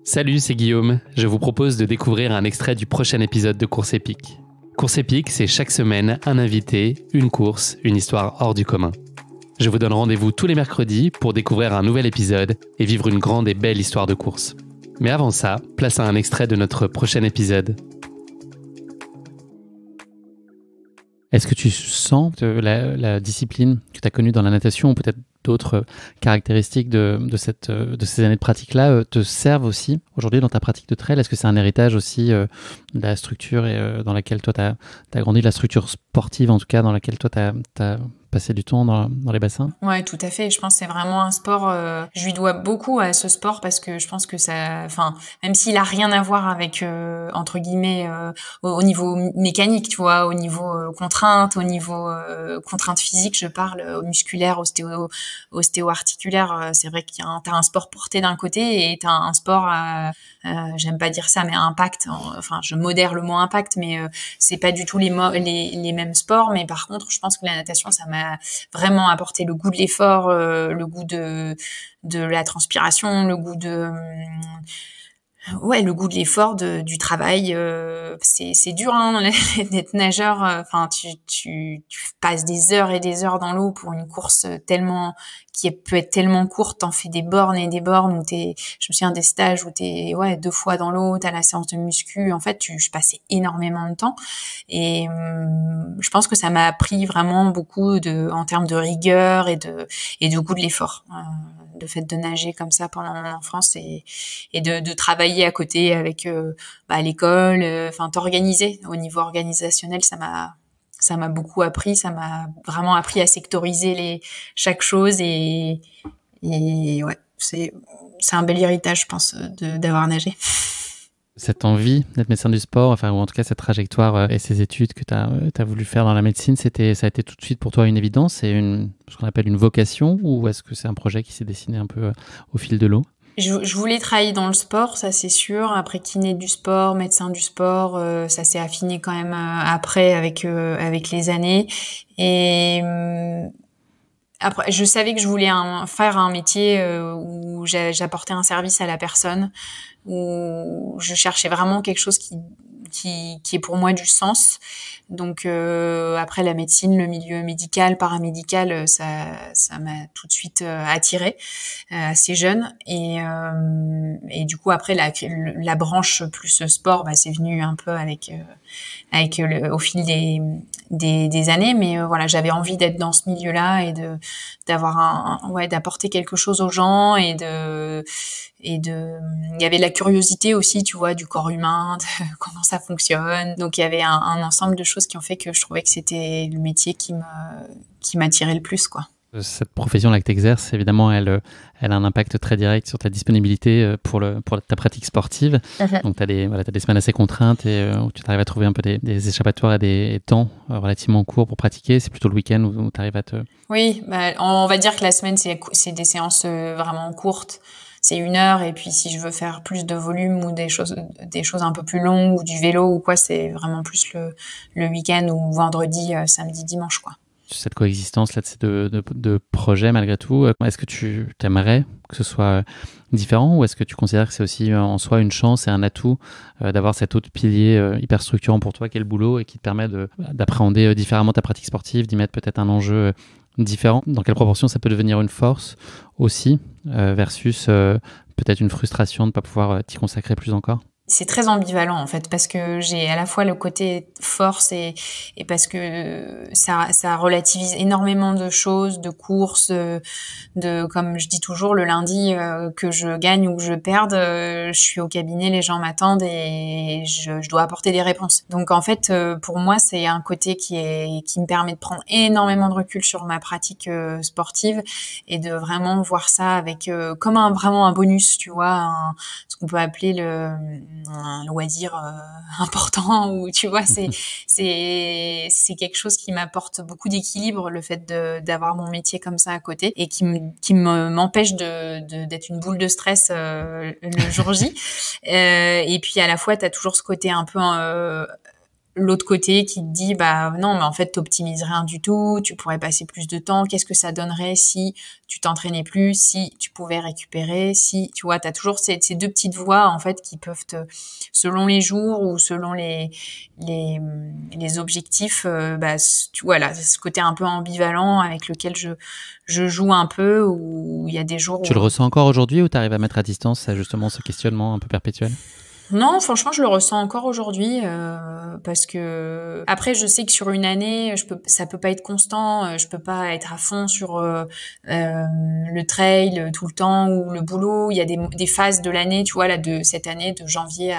Salut, c'est Guillaume. Je vous propose de découvrir un extrait du prochain épisode de Course épique. Course épique, c'est chaque semaine un invité, une course, une histoire hors du commun. Je vous donne rendez-vous tous les mercredis pour découvrir un nouvel épisode et vivre une grande et belle histoire de course. Mais avant ça, place à un extrait de notre prochain épisode. Est-ce que tu sens que la discipline que tu as connue dans la natation, ou peut-être d'autres caractéristiques de ces années de pratique-là, te servent aussi aujourd'hui dans ta pratique de trail? Est-ce que c'est un héritage aussi de la structure dans laquelle toi tu as grandi, de la structure sportive en tout cas, dans laquelle toi tu as passé du temps dans les bassins? Ouais, tout à fait. Je pense que c'est vraiment un sport. Je lui dois beaucoup à ce sport parce que je pense que ça, enfin, même s'il a rien à voir avec entre guillemets au niveau mécanique, tu vois, au niveau contrainte, au niveau contrainte physique, je parle musculaire, ostéo-articulaire. C'est vrai qu'il y a t'as un sport porté d'un côté et t'as un sport j'aime pas dire ça, mais à impact. Enfin, je modère le mot impact, mais c'est pas du tout les mêmes sports. Mais par contre, je pense que la natation, ça m'a vraiment apporté le goût de l'effort, le goût de la transpiration, le goût de le goût de l'effort, du travail. C'est dur hein, d'être nageur. Enfin, tu passes des heures et des heures dans l'eau pour une course qui peut être tellement courte. T'en fais des bornes et des bornes où je me souviens des stages où t'es 2 fois dans l'eau, t'as la séance de muscu. En fait, je passais énormément de temps et je pense que ça m'a appris vraiment beaucoup en termes de rigueur et de goût de l'effort. Le fait de nager comme ça pendant mon enfance et de travailler à côté avec l'école, enfin t'organiser au niveau organisationnel, ça m'a beaucoup appris, ça m'a vraiment appris à sectoriser chaque chose et ouais, c'est un bel héritage je pense d'avoir nagé. Cette envie d'être médecin du sport, enfin, ou en tout cas cette trajectoire et ces études que tu as voulu faire dans la médecine, ça a été tout de suite pour toi une évidence? C'est ce qu'on appelle une vocation, ou est-ce que c'est un projet qui s'est dessiné un peu au fil de l'eau? Je voulais travailler dans le sport, ça c'est sûr. Après kiné du sport, médecin du sport, ça s'est affiné quand même après avec les années. Et après, je savais que je voulais faire un métier où j'apportais un service à la personne, où je cherchais vraiment quelque chose qui est pour moi du sens. Donc après la médecine, le milieu médical, paramédical, ça m'a tout de suite attirée assez jeune et du coup après la branche plus sport, c'est venu un peu avec au fil des années, mais voilà, j'avais envie d'être dans ce milieu-là et d'apporter quelque chose aux gens et il y avait de la curiosité aussi, tu vois, du corps humain, de comment ça fonctionne. Donc il y avait un ensemble de choses qui ont fait que je trouvais que c'était le métier qui m'attirait le plus, quoi. Cette profession-là que tu exerces, évidemment, elle a un impact très direct sur ta disponibilité pour ta pratique sportive. Donc, tu as des semaines assez contraintes et où tu arrives à trouver un peu des échappatoires et des temps relativement courts pour pratiquer. C'est plutôt le week-end où tu arrives à te... Oui, on va dire que la semaine, c'est des séances vraiment courtes. C'est 1 heure et puis si je veux faire plus de volume ou des choses un peu plus longues ou du vélo ou quoi, c'est vraiment plus le week-end ou vendredi, samedi, dimanche, quoi. Cette coexistence là de projets malgré tout, est-ce que tu aimerais que ce soit différent, ou est-ce que tu considères que c'est aussi en soi une chance et un atout d'avoir cet autre pilier hyper structurant pour toi qu'est le boulot et qui te permet d'appréhender différemment ta pratique sportive, d'y mettre peut-être un enjeu différent? Dans quelle proportion ça peut devenir une force aussi versus peut-être une frustration de ne pas pouvoir t'y consacrer plus encore? C'est très ambivalent en fait parce que j'ai à la fois le côté force et parce que ça relativise énormément de choses, de courses, comme je dis toujours le lundi que je gagne ou que je perde, je suis au cabinet, les gens m'attendent et je dois apporter des réponses. Donc en fait pour moi c'est un côté qui me permet de prendre énormément de recul sur ma pratique sportive et de vraiment voir ça avec comme vraiment un bonus, tu vois, ce qu'on peut appeler un loisir important, ou tu vois, c'est quelque chose qui m'apporte beaucoup d'équilibre, le fait d'avoir mon métier comme ça à côté et qui m'empêche d'être une boule de stress le jour J. Et puis à la fois t'as toujours ce côté un peu l'autre côté qui te dit bah non, mais en fait t'optimises rien du tout, tu pourrais passer plus de temps, qu'est-ce que ça donnerait si tu t'entraînais plus, si tu pouvais récupérer, si tu vois, t'as toujours ces deux petites voix en fait qui peuvent selon les jours ou selon les objectifs, bah tu vois là, ce côté un peu ambivalent avec lequel je joue un peu, où il y a des jours où Tu le ressens encore aujourd'hui ou tu arrives à mettre à distance justement ce questionnement un peu perpétuel? non, franchement, je le ressens encore aujourd'hui, parce que après, je sais que sur une année, ça peut pas être constant. Je peux pas être à fond sur le trail tout le temps ou le boulot. Il y a des phases de l'année, tu vois, là de cette année, de janvier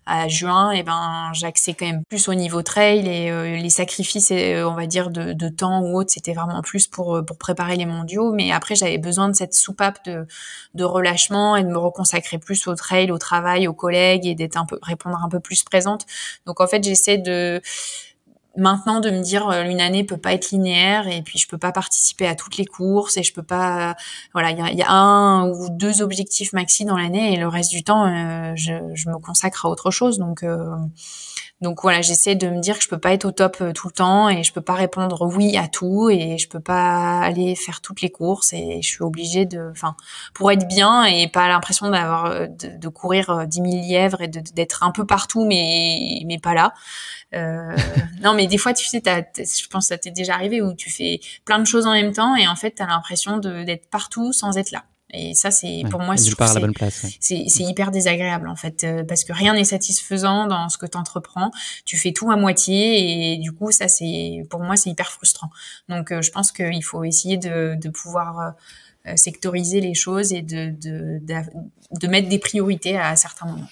à juin, et ben j'axais quand même plus au niveau trail, et les sacrifices, on va dire de temps ou autre, c'était vraiment plus pour préparer les mondiaux. Mais après, j'avais besoin de cette soupape de relâchement et de me reconsacrer plus au trail, au travail, aux collègues, et répondre un peu plus présente. Donc en fait, j'essaie maintenant de me dire une année peut pas être linéaire, et puis je peux pas participer à toutes les courses, et je peux pas, voilà, il y a un ou deux objectifs maxi dans l'année, et le reste du temps je me consacre à autre chose. Donc voilà, j'essaie de me dire que je peux pas être au top tout le temps, et je peux pas répondre oui à tout, et je peux pas aller faire toutes les courses, et je suis obligée pour être bien et pas l'impression de courir 10 000 lièvres, et d'être un peu partout, mais pas là. Non, mais des fois, tu sais, je pense que ça t'est déjà arrivé, où tu fais plein de choses en même temps, et en fait, t'as l'impression d'être partout sans être là. Et ça, pour moi, Et je nulle trouve que part à la bonne place. Ouais. c'est hyper désagréable, en fait, parce que rien n'est satisfaisant dans ce que tu entreprends. Tu fais tout à moitié, et du coup, ça, pour moi, c'est hyper frustrant. Donc, je pense qu'il faut essayer de pouvoir sectoriser les choses, et de mettre des priorités à certains moments.